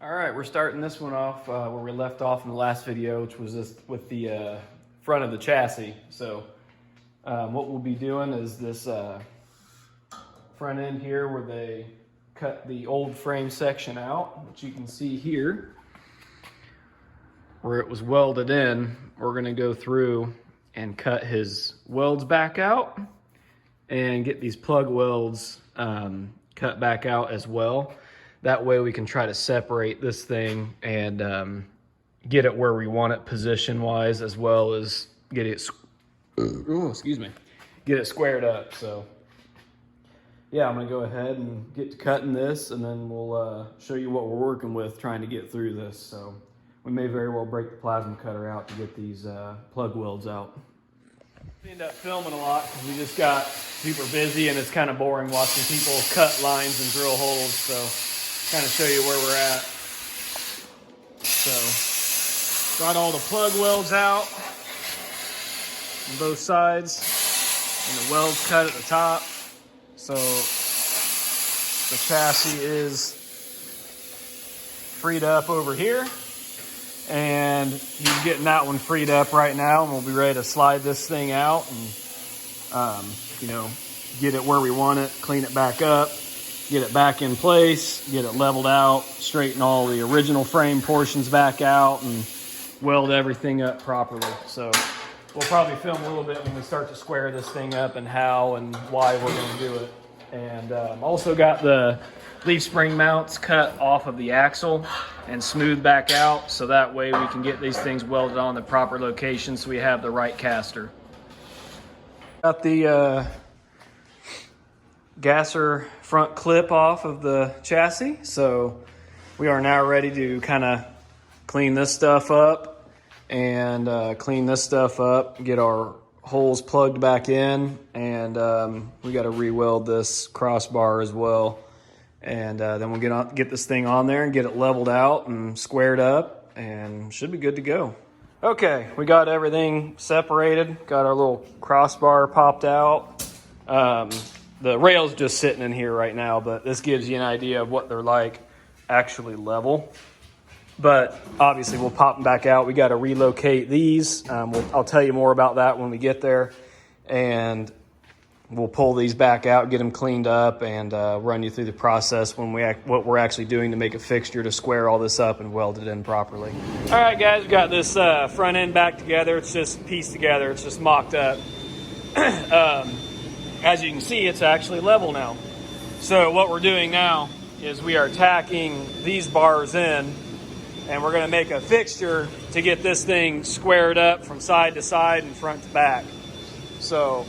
All right, we're starting this one off where we left off in the last video, which was just with the front of the chassis. So what we'll be doing is this front end here where they cut the old frame section out, which you can see here, where it was welded in. We're gonna go through and cut his welds back out and get these plug welds cut back out as well. That way we can try to separate this thing and get it where we want it position wise, as well as get it, get it squared up. So yeah, I'm gonna go ahead and get to cutting this, and then we'll show you what we're working with trying to get through this. So we may very well break the plasma cutter out to get these plug welds out. We end up filming a lot because we just got super busy and it's kind of boring watching people cut lines and drill holes. So kind of show you where we're at. So got all the plug welds out on both sides and the welds cut at the top. So the chassis is freed up over here, and he's getting that one freed up right now, and we'll be ready to slide this thing out and get it where we want it, clean it back up, get it back in place, get it leveled out, straighten all the original frame portions back out, and weld everything up properly. So we'll probably film a little bit when we start to square this thing up and how and why we're going to do it. And also got the leaf spring mounts cut off of the axle and smoothed back out, so that way we can get these things welded on the proper location so we have the right caster. Got the gasser front clip off of the chassis, so we are now ready to kind of clean this stuff up and get our holes plugged back in, and we got to re-weld this crossbar as well, and then we'll get this thing on there and get it leveled out and squared up, and should be good to go. Okay, we got everything separated, got our little crossbar popped out. The rail's just sitting in here right now, but this gives you an idea of what they're like actually level. But obviously we'll pop them back out. We got to relocate these. I'll tell you more about that when we get there. And we'll pull these back out, get them cleaned up, and run you through the process what we're actually doing to make a fixture to square all this up and weld it in properly. All right, guys, we got this front end back together. It's just pieced together. It's just mocked up. As you can see, it's actually level now. So what we're doing now is we are tacking these bars in, and we're going to make a fixture to get this thing squared up from side to side and front to back. So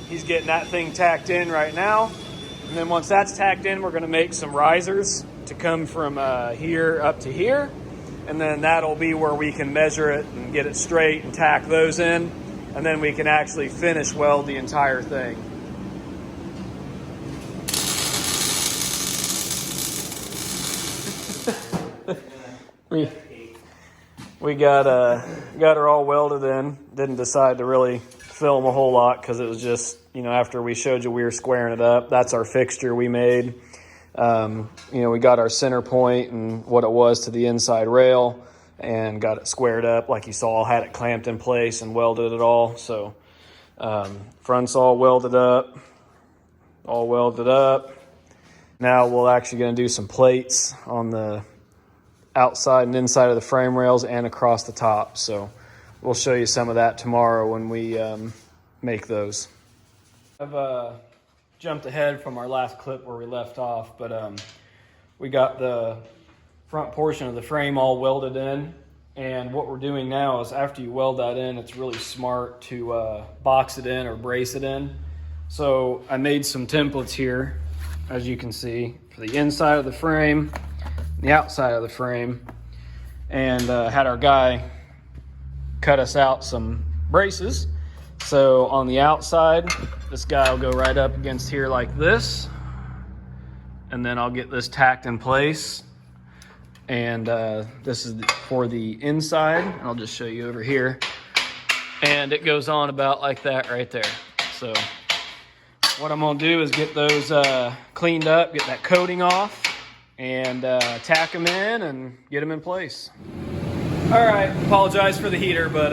he's getting that thing tacked in right now. And then once that's tacked in, we're going to make some risers to come from here up to here. And then that'll be where we can measure it and get it straight and tack those in. And then we can actually finish weld the entire thing. We got her all welded in. Didn't decide to really film a whole lot because it was just, after we showed you we were squaring it up. That's our fixture we made. We got our center point and what it was to the inside rail, and got it squared up like you saw, had it clamped in place and welded it all. So front's all welded up. Now we're actually going to do some plates on the outside and inside of the frame rails and across the top. So we'll show you some of that tomorrow when we make those. I've jumped ahead from our last clip where we left off, but we got the front portion of the frame all welded in, and what we're doing now is after you weld that in, it's really smart to box it in or brace it in. So I made some templates here, as you can see, for the inside of the frame, the outside of the frame, and had our guy cut us out some braces. So on the outside, this guy will go right up against here like this, and then I'll get this tacked in place. And this is for the inside, and I'll just show you over here, and it goes on about like that right there. So what I'm gonna do is get those cleaned up, get that coating off, and tack them in and get them in place. All right, apologize for the heater, but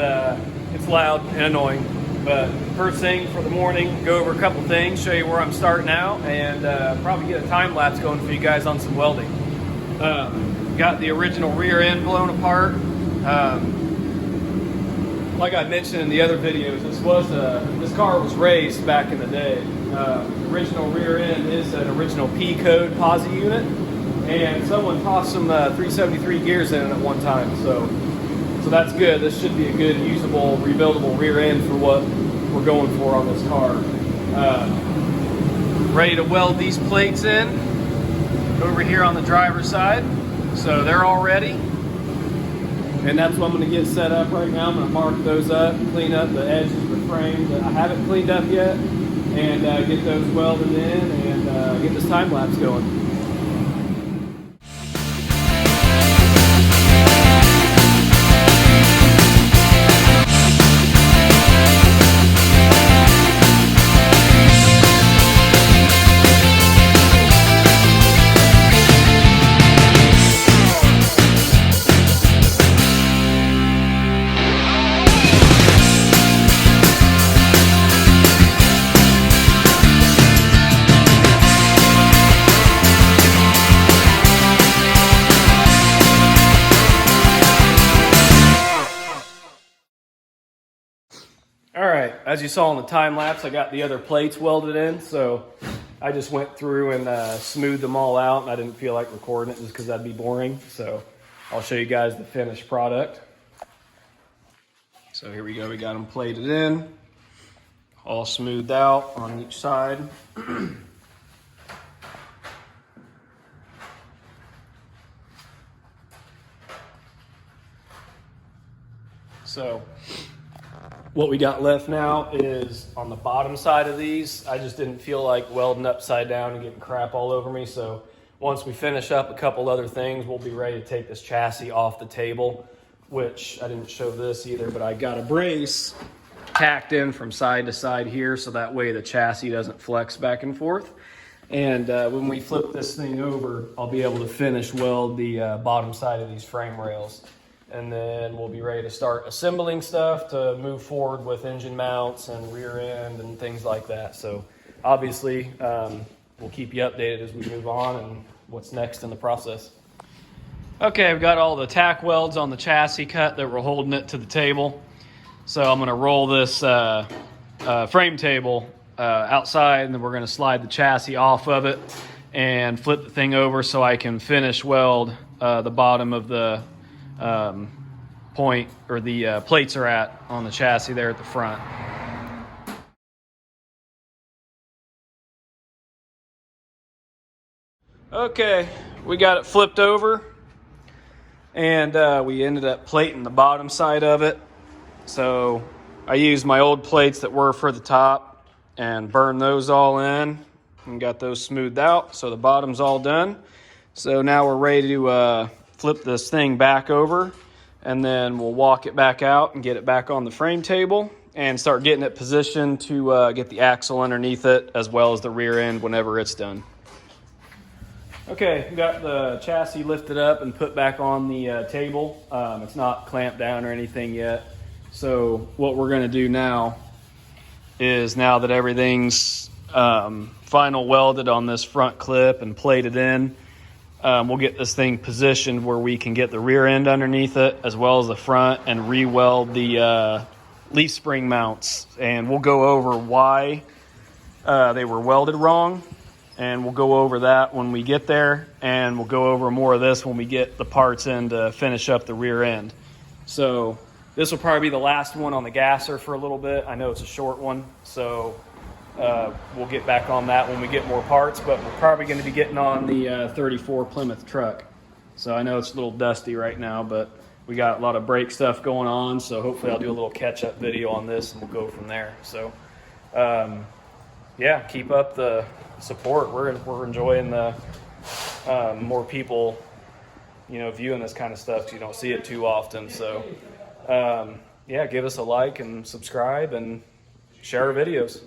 it's loud and annoying. But first thing for the morning, go over a couple things, show you where I'm starting out, and probably get a time lapse going for you guys on some welding. Got the original rear end blown apart. Like I mentioned in the other videos, this car was raced back in the day. Original rear end is an original P code posi unit, and someone tossed some 373 gears in it at one time. So that's good. This should be a good, usable, rebuildable rear end for what we're going for on this car. Ready to weld these plates in over here on the driver's side. So they're all ready. And that's what I'm going to get set up right now. I'm going to mark those up, clean up the edges of the frame that I haven't cleaned up yet, and get those welded in and get this time lapse going. All right, as you saw in the time lapse, I got the other plates welded in, so I just went through and smoothed them all out, and I didn't feel like recording it just because that'd be boring. So I'll show you guys the finished product. So here we go, we got them plated in, all smoothed out on each side. So what we got left now is on the bottom side of these. I just didn't feel like welding upside down and getting crap all over me. So once we finish up a couple other things, we'll be ready to take this chassis off the table, which I didn't show this either, but I got a brace tacked in from side to side here, so that way the chassis doesn't flex back and forth. And when we flip this thing over, I'll be able to finish weld the bottom side of these frame rails. And then we'll be ready to start assembling stuff to move forward with engine mounts and rear end and things like that. So obviously, we'll keep you updated as we move on and what's next in the process. Okay, I've got all the tack welds on the chassis cut that were holding it to the table. So I'm gonna roll this frame table outside, and then we're gonna slide the chassis off of it and flip the thing over so I can finish weld the bottom of the point or the plates are at on the chassis there at the front. Okay, we got it flipped over, and we ended up plating the bottom side of it. So I used my old plates that were for the top and burned those all in and got those smoothed out. So the bottom's all done. So now we're ready to flip this thing back over, and then we'll walk it back out and get it back on the frame table and start getting it positioned to get the axle underneath it as well as the rear end whenever it's done. Okay, we got the chassis lifted up and put back on the table. It's not clamped down or anything yet. So what we're going to do now is, now that everything's final welded on this front clip and plated in, we'll get this thing positioned where we can get the rear end underneath it as well as the front and re-weld the leaf spring mounts. And we'll go over why they were welded wrong, and we'll go over that when we get there, and we'll go over more of this when we get the parts in to finish up the rear end. So this will probably be the last one on the gasser for a little bit. I know it's a short one, so we'll get back on that when we get more parts, but we're probably going to be getting on the 34 Plymouth truck. So I know it's a little dusty right now, but we got a lot of brake stuff going on, so hopefully I'll do a little catch-up video on this and we'll go from there. So yeah, keep up the support. We're enjoying the more people, viewing this kind of stuff, 'cause you don't see it too often. So yeah, give us a like and subscribe and share our videos.